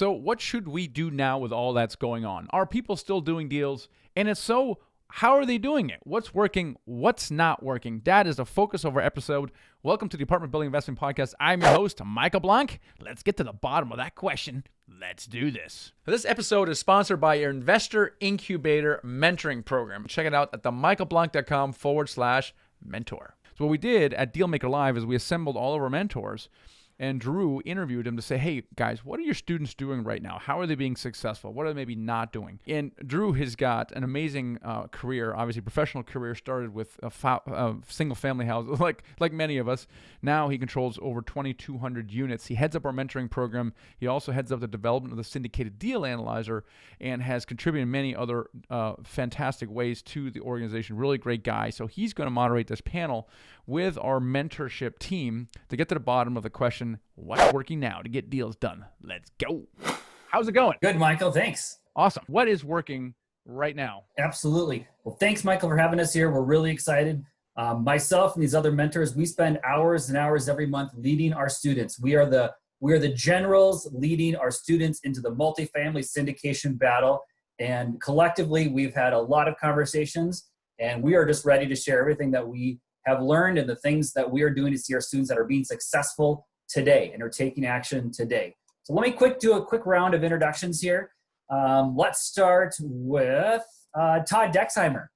So what should we do now with all that's going on? Are people still doing deals? And if so, how are they doing it? What's working? What's not working? That is the focus of our episode. Welcome to the Apartment Building Investment Podcast. I'm your host, Michael Blanc. Let's get to the bottom of that question. Let's do this. This episode is sponsored by your Investor Incubator Mentoring Program. Check it out at themichaelblanc.com/mentor. So what we did at Dealmaker Live is we assembled all of our mentors, and Drew interviewed him to say, hey, guys, what are your students doing right now? How are they being successful? What are they maybe not doing? And Drew has got an amazing career, obviously professional career, started with a single-family house, like many of us. Now he controls over 2,200 units. He heads up our mentoring program. He also heads up the development of the syndicated deal analyzer and has contributed in many other fantastic ways to the organization. Really great guy. So he's going to moderate this panel with our mentorship team to get to the bottom of the question, what's working now to get deals done? Let's go. How's it going? Good, Michael. Thanks. Awesome. What is working right now? Absolutely. Well, thanks, Michael, for having us here. We're really excited. Myself and these other mentors, we spend hours and hours every month leading our students. We are the generals leading our students into the multifamily syndication battle. And collectively, we've had a lot of conversations, and we are just ready to share everything that we have learned and the things that we are doing to see our students that are being successful today and are taking action today. So let me do a quick round of introductions here. Let's start with Todd Dexheimer.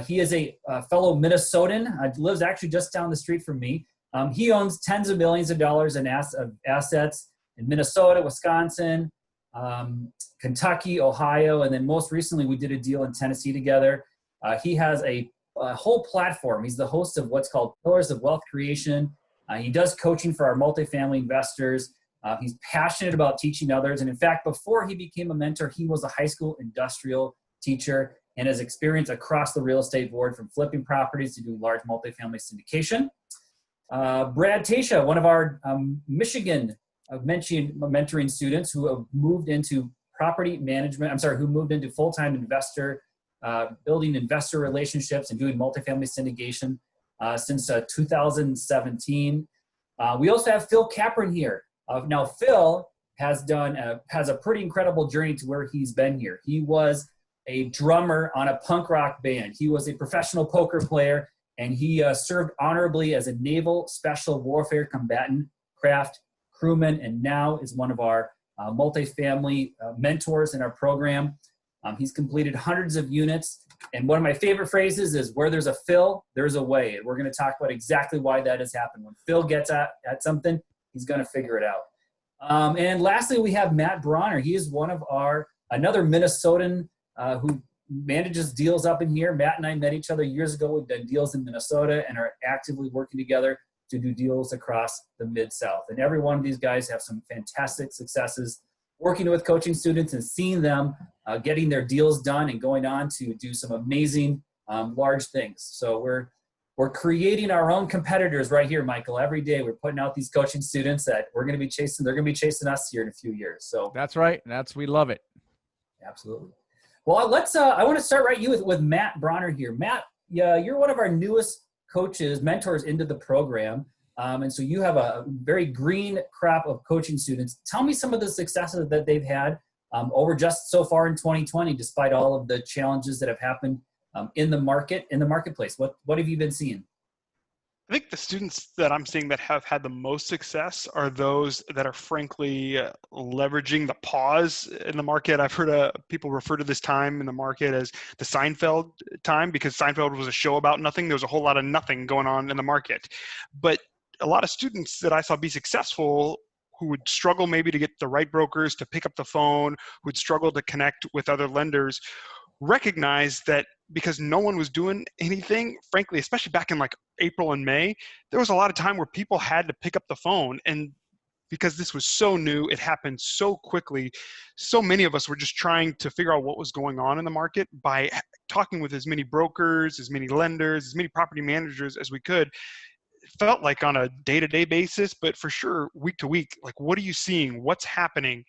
He is a fellow Minnesotan, lives actually just down the street from me. He owns tens of millions of dollars in assets in Minnesota, Wisconsin, Kentucky, Ohio, and then most recently we did a deal in Tennessee together. He has a whole platform. He's the host of what's called Pillars of Wealth Creation. He does coaching for our multifamily investors. He's passionate about teaching others. And in fact, before he became a mentor, he was a high school industrial teacher and has experience across the real estate board from flipping properties to do large multifamily syndication. Brad Tacia, one of our Michigan mentoring students who have moved into who moved into full-time investor, building investor relationships and doing multifamily syndication since 2017. We also have Phil Capron here. Now, Phil has a pretty incredible journey to where he's been here. He was a drummer on a punk rock band. He was a professional poker player, and he served honorably as a naval special warfare combatant, craft crewman, and now is one of our multifamily mentors in our program. He's completed hundreds of units. And one of my favorite phrases is, where there's a Phil, there's a way. And we're going to talk about exactly why that has happened. When Phil gets at something, he's going to figure it out. And lastly, we have Matt Brawner. He is another Minnesotan who manages deals up in here. Matt and I met each other years ago. We've done deals in Minnesota and are actively working together to do deals across the Mid-South. And every one of these guys have some fantastic successes working with coaching students and seeing them getting their deals done and going on to do some amazing large things. So we're creating our own competitors right here, Michael. Every day we're putting out these coaching students that they're going to be chasing us here in a few years. So That's right. We love it. Absolutely. Well, I want to start with Matt Brawner here. Matt, you're one of our newest mentors into the program. And so you have a very green crop of coaching students. Tell me some of the successes that they've had over just so far in 2020, despite all of the challenges that have happened in the marketplace. What have you been seeing? I think the students that I'm seeing that have had the most success are those that are frankly leveraging the pause in the market. I've heard people refer to this time in the market as the Seinfeld time, because Seinfeld was a show about nothing. There was a whole lot of nothing going on in the market. But a lot of students that I saw be successful who would struggle maybe to get the right brokers to pick up the phone, who would struggle to connect with other lenders, recognize that because no one was doing anything, frankly, especially back in like April and May, there was a lot of time where people had to pick up the phone. And because this was so new, it happened so quickly. So many of us were just trying to figure out what was going on in the market by talking with as many brokers, as many lenders, as many property managers as we could. felt like on a day-to-day basis, but for sure week to week, like, what are you seeing? What's happening?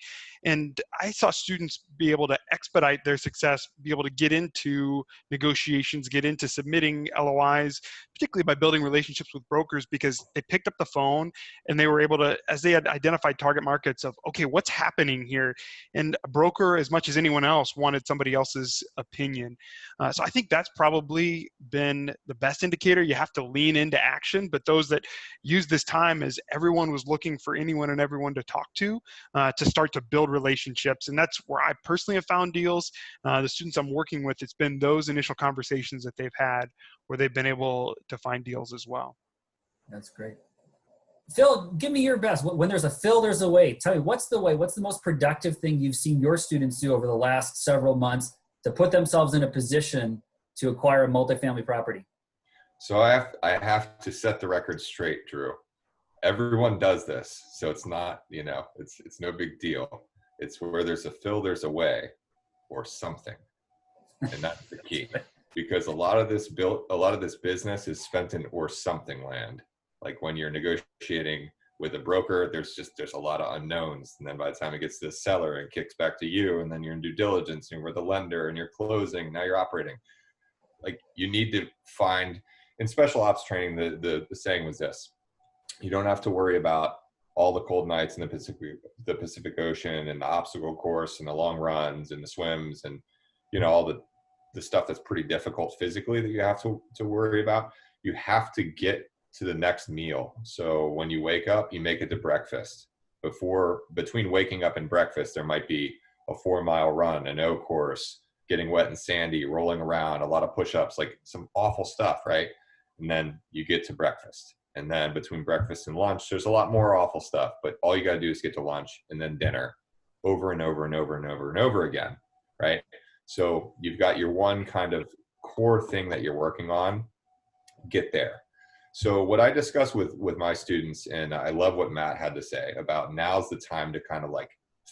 And I saw students be able to expedite their success, be able to get into negotiations, get into submitting LOIs, particularly by building relationships with brokers, because they picked up the phone and they were able to, as they had identified target markets of, okay, what's happening here? And a broker, as much as anyone else, wanted somebody else's opinion. So I think that's probably been the best indicator. You have to lean into action, but those that use this time as everyone was looking for anyone and everyone to talk to start to build relationships. And that's where I personally have found deals. The students I'm working with, it's been those initial conversations that they've had where they've been able to find deals as well. That's great. Phil, give me your best. When there's a Phil, there's a way. Tell me, what's the way? What's the most productive thing you've seen your students do over the last several months to put themselves in a position to acquire a multifamily property? So I have to set the record straight, Drew. Everyone does this, so it's not, it's no big deal. It's where there's a Phil, there's a way, or something, and that's the key. Because a lot of this business is spent in or something land. Like when you're negotiating with a broker, there's a lot of unknowns, and then by the time it gets to the seller, it kicks back to you, and then you're in due diligence, and we're the lender, and you're closing. Now you're operating. Like you need to find in special ops training. The saying was this: you don't have to worry about all the cold nights in the Pacific Ocean and the obstacle course and the long runs and the swims and all the stuff that's pretty difficult physically that you have to worry about. You have to get to the next meal. So when you wake up, you make it to breakfast. Between waking up and breakfast, there might be a 4-mile run, an O course, getting wet and sandy, rolling around, a lot of push-ups, like some awful stuff, right? And then you get to breakfast. And then between breakfast and lunch, there's a lot more awful stuff, but all you got to do is get to lunch and then dinner over and over and over and over and over again, right? So you've got your one kind of core thing that you're working on, get there. So what I discuss with my students, and I love what Matt had to say about now's the time to kind of like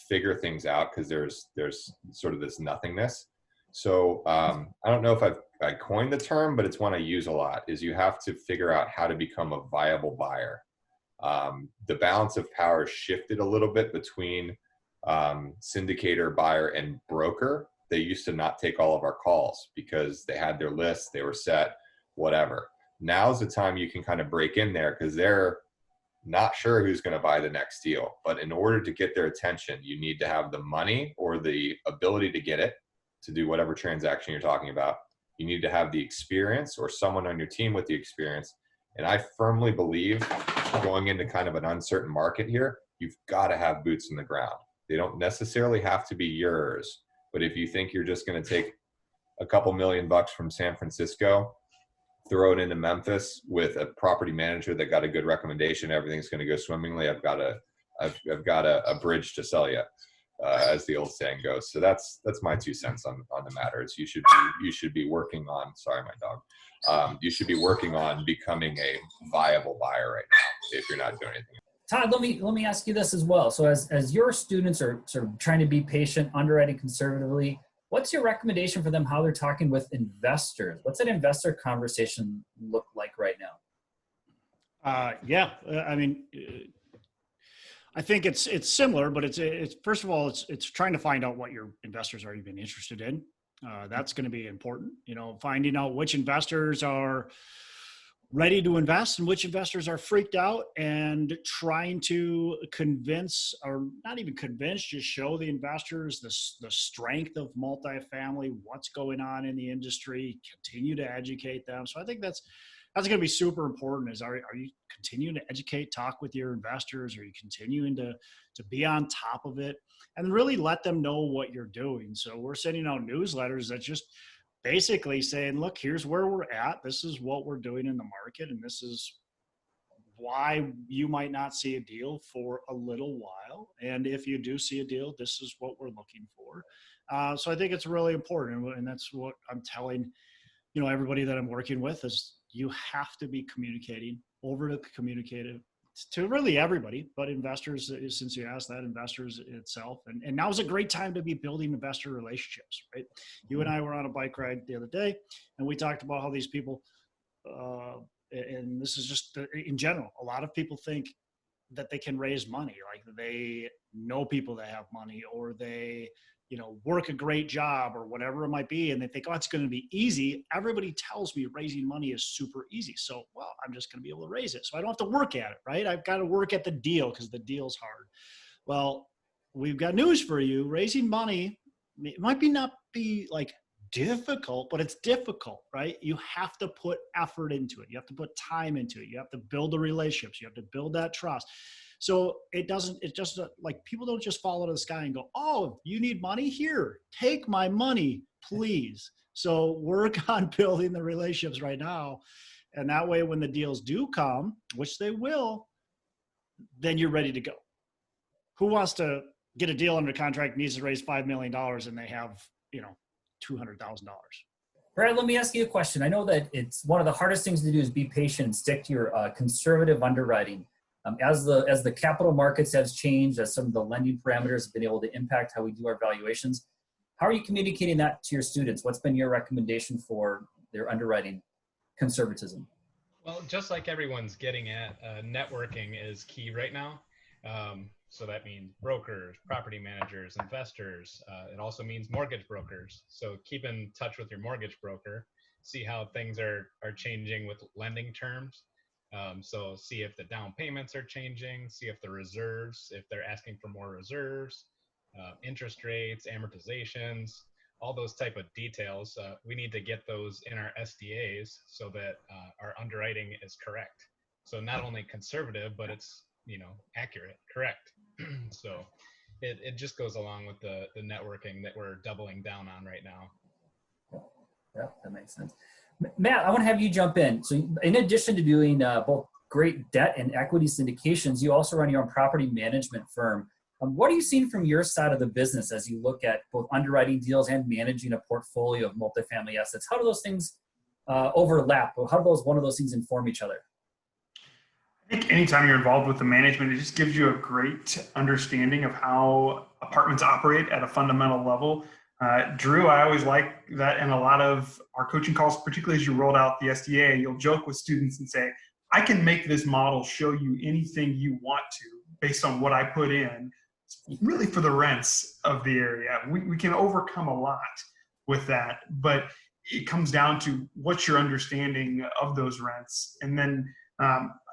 figure things out, because there's sort of this nothingness. So I don't know if I coined the term, but it's one I use a lot, is you have to figure out how to become a viable buyer. The balance of power shifted a little bit between syndicator, buyer, and broker. They used to not take all of our calls because they had their lists, they were set, whatever. Now's the time you can kind of break in there because they're not sure who's going to buy the next deal. But in order to get their attention, you need to have the money or the ability to get it, to do whatever transaction you're talking about. You need to have the experience or someone on your team with the experience. And I firmly believe, going into kind of an uncertain market here, you've got to have boots in the ground. They don't necessarily have to be yours, but if you think you're just going to take a couple $1 million from San Francisco, throw it into Memphis with a property manager that got a good recommendation, everything's going to go swimmingly, I've got a bridge to sell you, as the old saying goes. So that's my 2 cents on the matter. Is you should be working on, sorry, my dog. You should be working on becoming a viable buyer right now if you're not doing anything. Todd, let me ask you this as well. So as your students are sort of trying to be patient, underwriting conservatively, what's your recommendation for them, how they're talking with investors? What's that investor conversation look like right now? I mean, I think it's similar, but it's first of all, it's trying to find out what your investors are even interested in. That's going to be important, finding out which investors are ready to invest and which investors are freaked out, and trying to convince, or not even convince, just show the investors the strength of multifamily, what's going on in the industry, continue to educate them. So I think that's going to be super important. Is are you continuing to educate, talk with your investors? Are you continuing to be on top of it and really let them know what you're doing? So we're sending out newsletters that just basically saying, look, here's where we're at. This is what we're doing in the market. And this is why you might not see a deal for a little while. And if you do see a deal, this is what we're looking for. So I think it's really important. And that's what I'm telling, everybody that I'm working with, is you have to be communicating, over communicative to really everybody, but investors, since you asked that, investors itself. And now is a great time to be building investor relationships, right? You and I were on a bike ride the other day, and we talked about how these people, and this is just in general, a lot of people think that they can raise money, like they know people that have money, or they, work a great job or whatever it might be. And they think, oh, it's going to be easy. Everybody tells me raising money is super easy. So, well, I'm just going to be able to raise it. So I don't have to work at it, right? I've got to work at the deal because the deal's hard. Well, we've got news for you. Raising money, it might not be like difficult, but it's difficult, right? You have to put effort into it. You have to put time into it. You have to build the relationships. You have to build that trust. So it's just like people don't just fall out of the sky and go, oh, you need money? Here, take my money, please. So work on building the relationships right now. And that way, when the deals do come, which they will, then you're ready to go. Who wants to get a deal under contract, needs to raise $5 million, and they have, $200,000? Brad, let me ask you a question. I know that it's one of the hardest things to do is be patient and stick to your conservative underwriting. As the capital markets has changed, as some of the lending parameters have been able to impact how we do our valuations, how are you communicating that to your students? What's been your recommendation for their underwriting conservatism? Well, just like everyone's getting at, networking is key right now. So that means brokers, property managers, investors. It also means mortgage brokers. So keep in touch with your mortgage broker, see how things are changing with lending terms. So see if the down payments are changing, see if the reserves, if they're asking for more reserves, interest rates, amortizations, all those type of details. We need to get those in our SDAs so that our underwriting is correct. So not only conservative, but it's, accurate, correct. So it just goes along with the networking that we're doubling down on right now. Yeah, that makes sense. Matt, I want to have you jump in. So in addition to doing both great debt and equity syndications, you also run your own property management firm. What are you seeing from your side of the business as you look at both underwriting deals and managing a portfolio of multifamily assets? How do those things overlap? Or how do one of those things inform each other? I think anytime you're involved with the management, it just gives you a great understanding of how apartments operate at a fundamental level. Drew, I always like that in a lot of our coaching calls, particularly as you rolled out the SDA, you'll joke with students and say, I can make this model show you anything you want to based on what I put in, really for the rents of the area. We can overcome a lot with that, but it comes down to what's your understanding of those rents. And then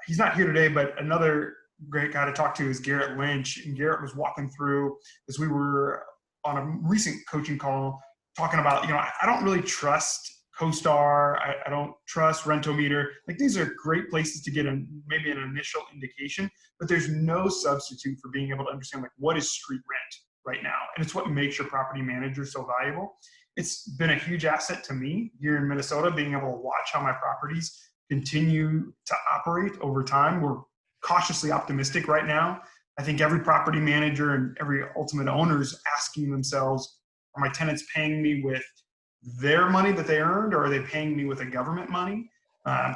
he's not here today, but another great guy to talk to is Garrett Lynch. And Garrett was walking through as we were on a recent coaching call talking about, I don't really trust CoStar. I don't trust Rentometer. Like, these are great places to get maybe an initial indication, but there's no substitute for being able to understand, like, what is street rent right now? And it's what makes your property manager so valuable. It's been a huge asset to me here in Minnesota, being able to watch how my properties continue to operate over time. We're cautiously optimistic right now. I think every property manager and every ultimate owner is asking themselves, are my tenants paying me with their money that they earned, or are they paying me with a government money?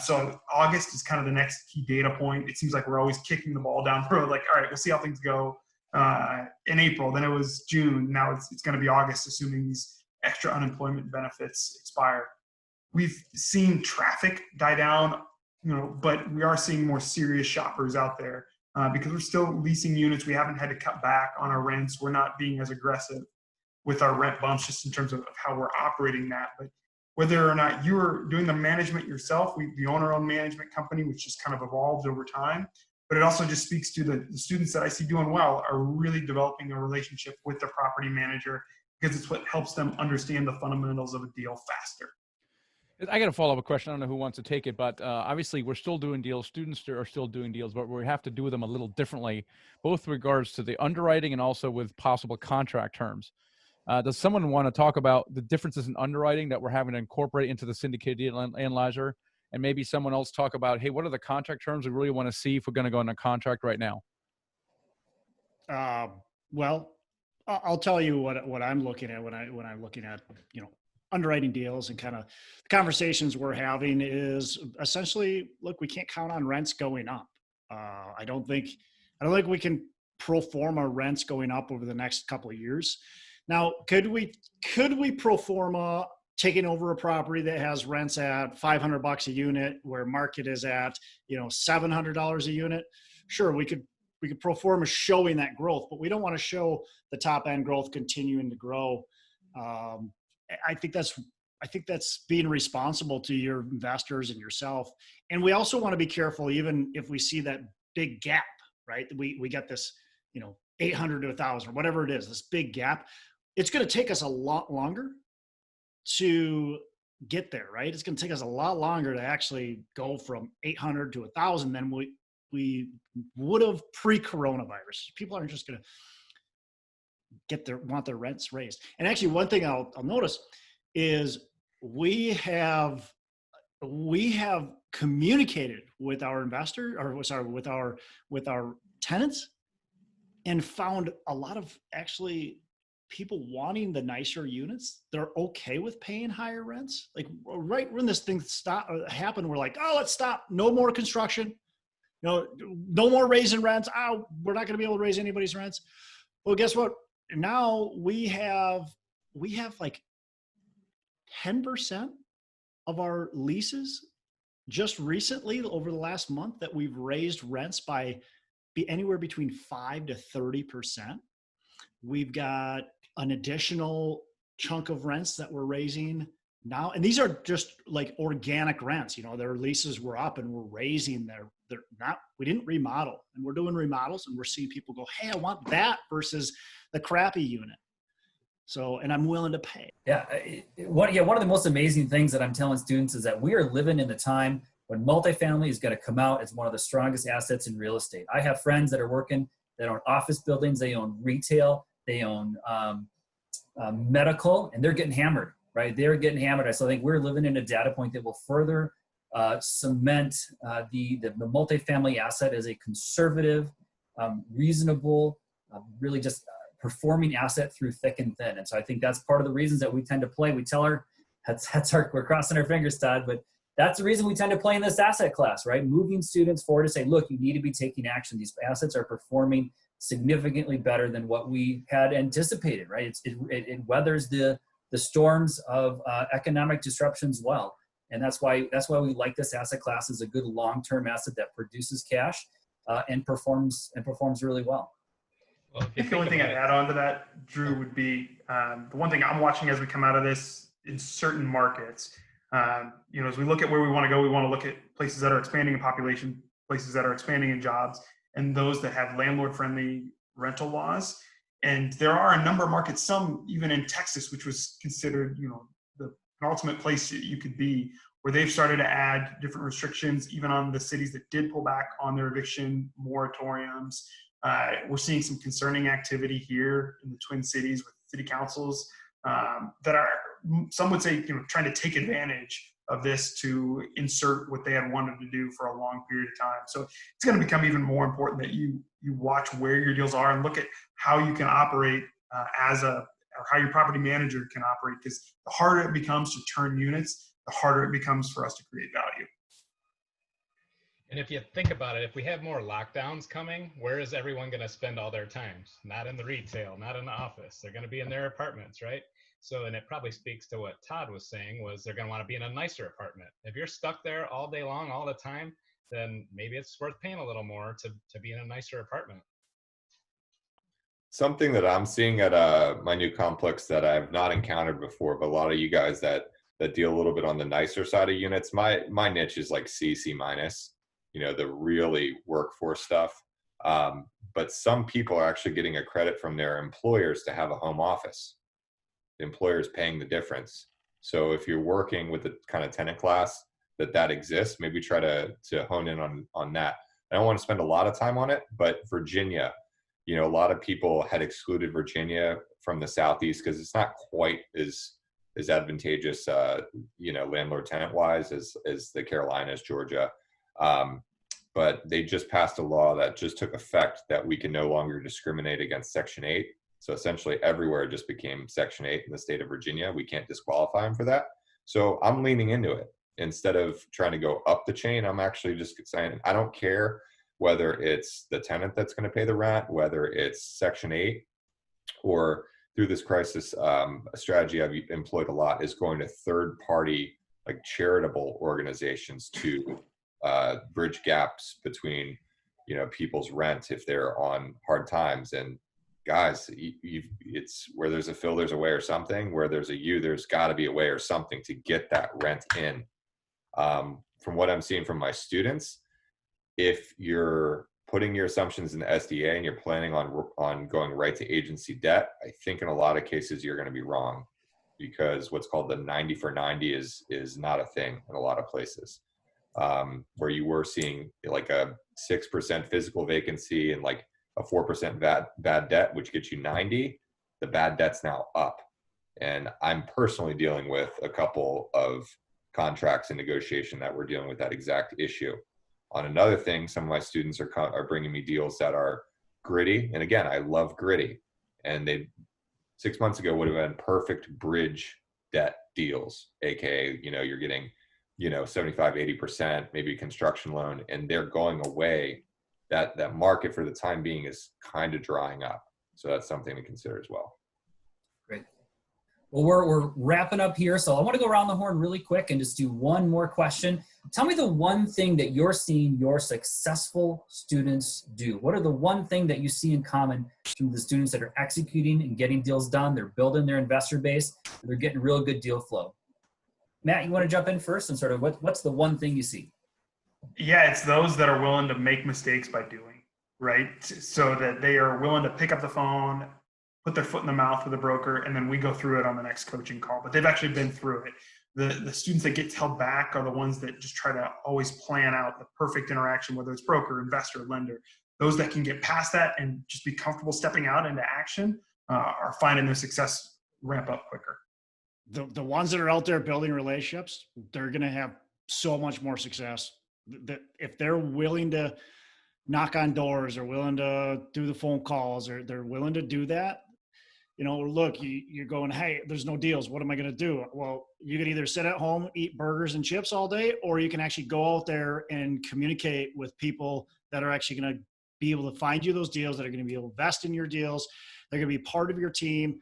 So August is kind of the next key data point. It seems like we're always kicking the ball down the road, like, all right, we'll see how things go in April. Then it was June. Now it's going to be August, assuming these extra unemployment benefits expire. We've seen traffic die down, but we are seeing more serious shoppers out there because we're still leasing units. We haven't had to cut back on our rents. We're not being as aggressive with our rent bumps just in terms of how we're operating that. But whether or not you're doing the management yourself, we own our own management company, which just kind of evolved over time. But it also just speaks to the students that I see doing well are really developing a relationship with the property manager, because it's what helps them understand the fundamentals of a deal faster. I got a follow-up question. I don't know who wants to take it, but obviously we're still doing deals. Students are still doing deals, but we have to do them a little differently, both regards to the underwriting and also with possible contract terms. Does someone want to talk about the differences in underwriting that we're having to incorporate into the syndicated deal analyzer? And maybe someone else talk about, hey, what are the contract terms we really want to see if we're going to go into a contract right now? Well, I'll tell you what I'm looking at when I'm looking at, underwriting deals, and kind of the conversations we're having is essentially, look, we can't count on rents going up. I don't think we can pro forma rents going up over the next couple of years. Now, could we pro forma taking over a property that has rents at $500 a unit where market is at, $700 a unit. Sure, we could pro forma showing that growth, but we don't want to show the top end growth continuing to grow. I think that's being responsible to your investors and yourself. And we also want to be careful, even if we see that big gap, right? We get this, 800 to 1,000 or whatever it is, this big gap. It's going to take us a lot longer to get there, right? It's going to take us a lot longer to actually go from 800 to 1,000 than we would have pre-coronavirus. People aren't just going to want their rents raised. And actually, one thing I'll notice is we have communicated with our investor, or sorry, with our tenants, and found a lot of actually people wanting the nicer units. They're okay with paying higher rents. Like right when this thing happened, we're like, oh, let's stop. No more construction. No more raising rents. Oh, we're not going to be able to raise anybody's rents. Well, guess what? Now we have like 10% of our leases just recently over the last month that we've raised rents by anywhere between 5 to 30%. We've got an additional chunk of rents that we're raising now. And these are just like organic rents, their leases were up and we're raising we didn't remodel, and we're doing remodels and we're seeing people go, hey, I want that versus the crappy unit. So, and I'm willing to pay. Yeah. One of the most amazing things that I'm telling students is that we are living in the time when multifamily is going to come out as one of the strongest assets in real estate. I have friends that own office buildings, they own retail, they own medical, and they're getting hammered, right? They're getting hammered. So I think we're living in a data point that will further cement the multifamily asset as a conservative, reasonable, really just performing asset through thick and thin. And so I think that's part of the reasons that we tend to play. We tell we're crossing our fingers, Todd, but that's the reason we tend to play in this asset class, right? Moving students forward to say, look, you need to be taking action. These assets are performing significantly better than what we had anticipated, right? It weathers the storms of economic disruptions well. And that's why we like this asset class as a good long-term asset that produces cash and performs really well. Well, I think the only thing I'd add on to that, Drew, would be the one thing I'm watching as we come out of this in certain markets. As we look at where we want to go, we want to look at places that are expanding in population, places that are expanding in jobs, and those that have landlord-friendly rental laws. And there are a number of markets, some even in Texas, which was considered, the ultimate place you could be, where they've started to add different restrictions, even on the cities that did pull back on their eviction moratoriums. We're seeing some concerning activity here in the Twin Cities with city councils that are, some would say, trying to take advantage of this to insert what they had wanted to do for a long period of time. So it's going to become even more important that you watch where your deals are and look at how you can operate or how your property manager can operate, because the harder it becomes to turn units, the harder it becomes for us to create value. And if you think about it, if we have more lockdowns coming, where is everyone going to spend all their time? Not in the retail, not in the office. They're going to be in their apartments, right? So, and it probably speaks to what Todd was saying, was they're going to want to be in a nicer apartment. If you're stuck there all day long, all the time, then maybe it's worth paying a little more to be in a nicer apartment. Something that I'm seeing at my new complex that I've not encountered before, but a lot of you guys that deal a little bit on the nicer side of units, my niche is like C minus, the really workforce stuff. But some people are actually getting a credit from their employers to have a home office. The employer is paying the difference. So if you're working with the kind of tenant class that exists, maybe try to hone in on that. I don't want to spend a lot of time on it, but Virginia, a lot of people had excluded Virginia from the Southeast because it's not quite as advantageous, landlord tenant wise as the Carolinas, Georgia. But they just passed a law that just took effect that we can no longer discriminate against Section 8. So essentially everywhere just became Section 8 in the state of Virginia. We can't disqualify them for that. So I'm leaning into it. Instead of trying to go up the chain, I'm actually just saying, I don't care whether it's the tenant that's going to pay the rent, whether it's Section 8, or through this crisis, a strategy I've employed a lot is going to third-party, like charitable organizations to bridge gaps between, people's rent if they're on hard times. And guys, it's where there's a Phil, there's a way or something. Where there's a you, there's got to be a way or something to get that rent in. From what I'm seeing from my students, if you're putting your assumptions in the SDA and you're planning on going right to agency debt, I think in a lot of cases you're going to be wrong, because what's called the 90 for 90 is not a thing in a lot of places. Where you were seeing like a 6% physical vacancy and like a 4% bad debt, which gets you 90, the bad debt's now up. And I'm personally dealing with a couple of contracts in negotiation that we're dealing with that exact issue. On another thing, some of my students are bringing me deals that are gritty. And again, I love gritty. And 6 months ago would have been perfect bridge debt deals, AKA, you're getting, 75, 80%, maybe a construction loan, and they're going away. That market for the time being is kind of drying up. So that's something to consider as well. Great. Well, we're wrapping up here. So I want to go around the horn really quick and just do one more question. Tell me the one thing that you're seeing your successful students do. What are the one thing that you see in common from the students that are executing and getting deals done? They're building their investor base. They're getting real good deal flow. Matt, you want to jump in first and sort of what's the one thing you see? Yeah, it's those that are willing to make mistakes by doing, right? So that they are willing to pick up the phone, put their foot in the mouth with a broker, and then we go through it on the next coaching call. But they've actually been through it. The students that get held back are the ones that just try to always plan out the perfect interaction, whether it's broker, investor, lender. Those that can get past that and just be comfortable stepping out into action are finding their success ramp up quicker. The ones that are out there building relationships, they're going to have so much more success. That if they're willing to knock on doors or willing to do the phone calls or they're willing to do that, look, you're going, hey, there's no deals. What am I going to do? Well, you can either sit at home, eat burgers and chips all day, or you can actually go out there and communicate with people that are actually going to be able to find you those deals, that are going to be able to invest in your deals. They're going to be part of your team.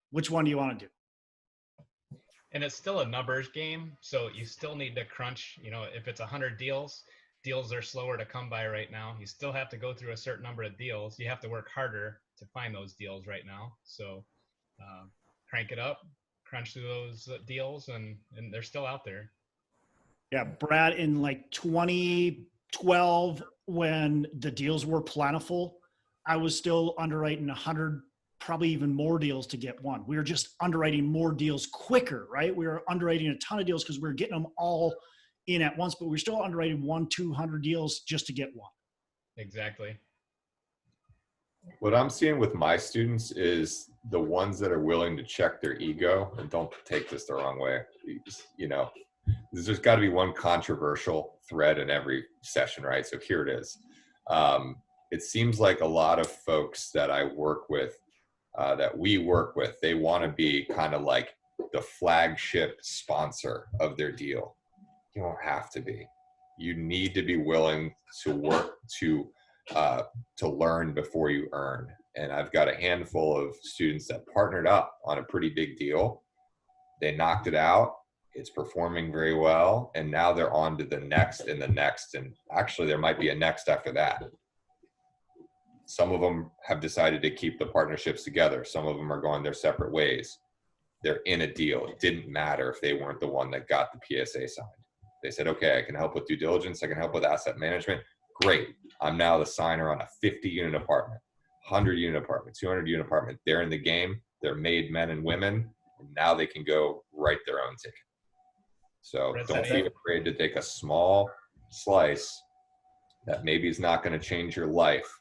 Which one do you want to do? And it's still a numbers game. So you still need to crunch, if it's 100 deals are slower to come by right now. You still have to go through a certain number of deals. You have to work harder to find those deals right now. So crank it up, crunch through those deals, and they're still out there. Yeah, Brad, in like 2012, when the deals were plentiful, I was still underwriting 100, probably even more deals to get one. We were just underwriting more deals quicker, right? We were underwriting a ton of deals because we were getting them all in at once, but we're still underwriting 100-200 deals just to get one. Exactly. What I'm seeing with my students is the ones that are willing to check their ego, and don't take this the wrong way. There's got to be one controversial thread in every session, right? So here it is. It seems like a lot of folks that I work with, that we work with, they want to be kind of like the flagship sponsor of their deal. You don't have to be. You need to be willing to work to learn before you earn. And I've got a handful of students that partnered up on a pretty big deal. They knocked it out. It's performing very well. And now they're on to the next and the next. And actually there might be a next after that. Some of them have decided to keep the partnerships together. Some of them are going their separate ways. They're in a deal. It didn't matter if they weren't the one that got the PSA signed. They said, okay, I can help with due diligence. I can help with asset management. Great. I'm now the signer on a 50-unit apartment, 100-unit apartment, 200-unit apartment. They're in the game. They're made men and women. And now they can go write their own ticket. So don't be afraid to take a small slice that maybe is not going to change your life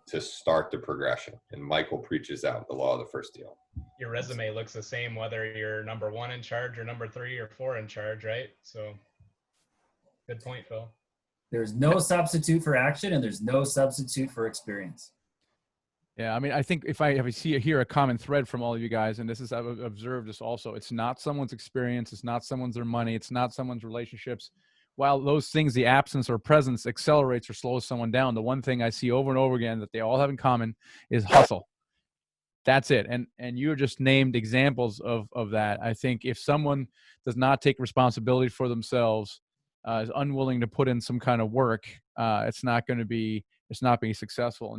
to start the progression. And Michael preaches out the law of the first deal. Your resume looks the same whether you're number 1 in charge or number 3 or 4 in charge, right? So good point, Phil. There's no substitute for action, and there's no substitute for experience. Yeah, I mean, I think if I hear a common thread from all of you guys, and this is, I've observed this also, it's not someone's experience, it's not someone's their money, it's not someone's relationships. While those things, the absence or presence accelerates or slows someone down, the one thing I see over and over again that they all have in common is hustle. That's it. And you just named examples of that. I think if someone does not take responsibility for themselves, is unwilling to put in some kind of work, it's not being successful.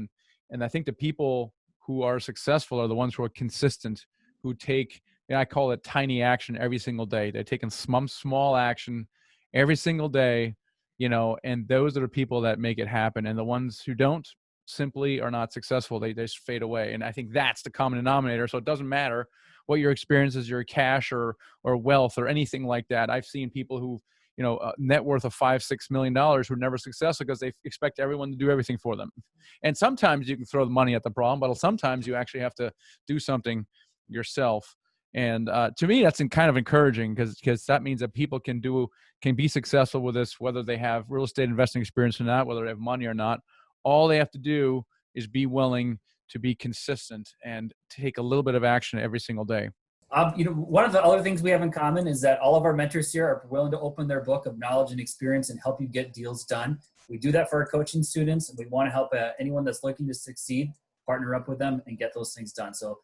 And I think the people who are successful are the ones who are consistent, who take, I call it tiny action every single day. They're taking some small action every single day, and those are the people that make it happen. And the ones who don't simply are not successful. They just fade away. And I think that's the common denominator. So it doesn't matter what your experience is, your cash or wealth or anything like that. I've seen people who, net worth of $5-6 million who are never successful because they expect everyone to do everything for them. And sometimes you can throw the money at the problem, but sometimes you actually have to do something yourself. And to me, that's kind of encouraging because that means that people can be successful with this, whether they have real estate investing experience or not, whether they have money or not. All they have to do is be willing to be consistent and take a little bit of action every single day. One of the other things we have in common is that all of our mentors here are willing to open their book of knowledge and experience and help you get deals done. We do that for our coaching students, and we want to help anyone that's looking to succeed, partner up with them and get those things done. So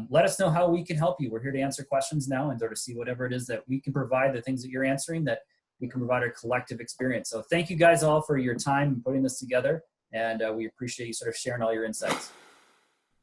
let us know how we can help you. We're here to answer questions now and sort of see whatever it is that we can provide, the things that you're answering, that we can provide our collective experience. So thank you guys all for your time in putting this together. And we appreciate you sort of sharing all your insights.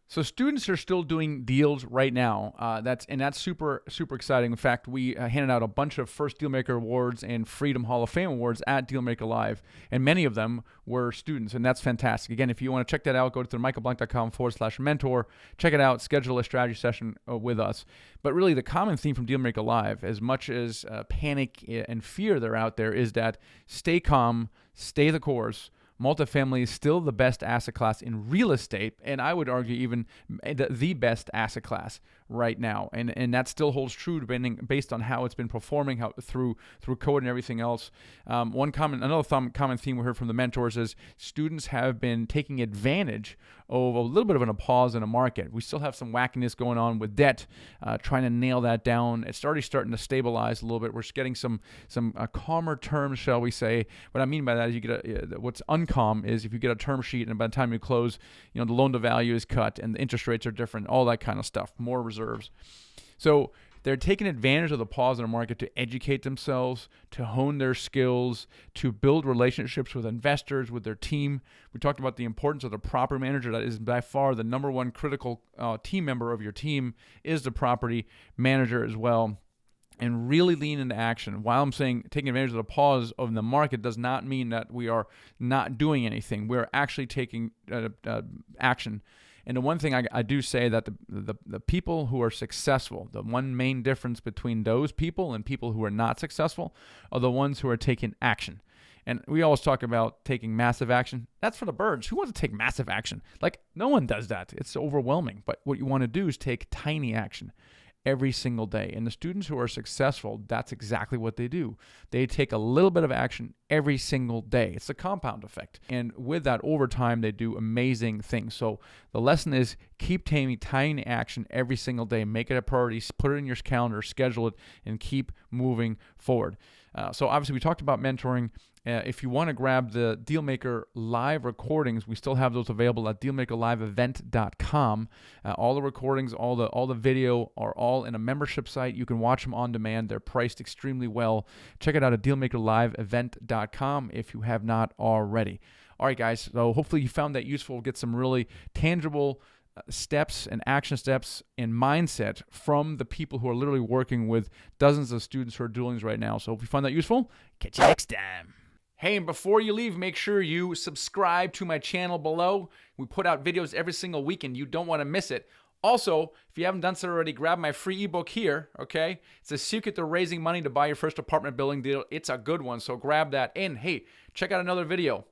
So students are still doing deals right now. That's super, super exciting. In fact, we handed out a bunch of First Dealmaker Awards and Freedom Hall of Fame Awards at Dealmaker Live, and many of them were students, and that's fantastic. Again, if you want to check that out, go to michaelblank.com/mentor. Check it out. Schedule a strategy session with us. But really, the common theme from Dealmaker Live, as much as panic and fear that are out there, is that stay calm, stay the course. Multifamily is still the best asset class in real estate, and I would argue even the best asset class right now. And that still holds true based on how it's been performing through COVID and everything else. Another common theme we heard from the mentors is students have been taking advantage of a little bit of a pause in a market. We still have some wackiness going on with debt, trying to nail that down. It's already starting to stabilize a little bit. We're getting some calmer terms, shall we say. What I mean by that is you get what's uncalm is if you get a term sheet and by the time you close, the loan to value is cut and the interest rates are different, all that kind of stuff, more reserves. So they're taking advantage of the pause in the market to educate themselves, to hone their skills, to build relationships with investors, with their team. We talked about the importance of the property manager. That is by far the number one critical team member of your team is the property manager as well. And really lean into action. While I'm saying taking advantage of the pause of the market does not mean that we are not doing anything. We're actually taking action. And the one thing I do say that the people who are successful, the one main difference between those people and people who are not successful are the ones who are taking action. And we always talk about taking massive action. That's for the birds. Who wants to take massive action? No one does that. It's overwhelming. But what you want to do is take tiny action every single day. And the students who are successful, that's exactly what they do. They take a little bit of action every single day. It's a compound effect. And with that, over time, they do amazing things. So the lesson is keep taking tiny action every single day. Make it a priority. Put it in your calendar, schedule it, and keep moving forward. So obviously, we talked about mentoring. If you want to grab the Dealmaker Live recordings, we still have those available at dealmakerliveevent.com. All the recordings, all the video are all in a membership site. You can watch them on demand. They're priced extremely well. Check it out at dealmakerliveevent.com if you have not already. All right, guys. So hopefully you found that useful. Get some really tangible steps and action steps and mindset from the people who are literally working with dozens of students who are doing this right now. So if you find that useful, catch you next time. Hey, and before you leave, make sure you subscribe to my channel below. We put out videos every single week, and you don't want to miss it. Also, if you haven't done so already, grab my free ebook here, okay? It's The Secret to Raising Money to Buy Your First Apartment Building Deal. It's a good one, so grab that. And hey, check out another video.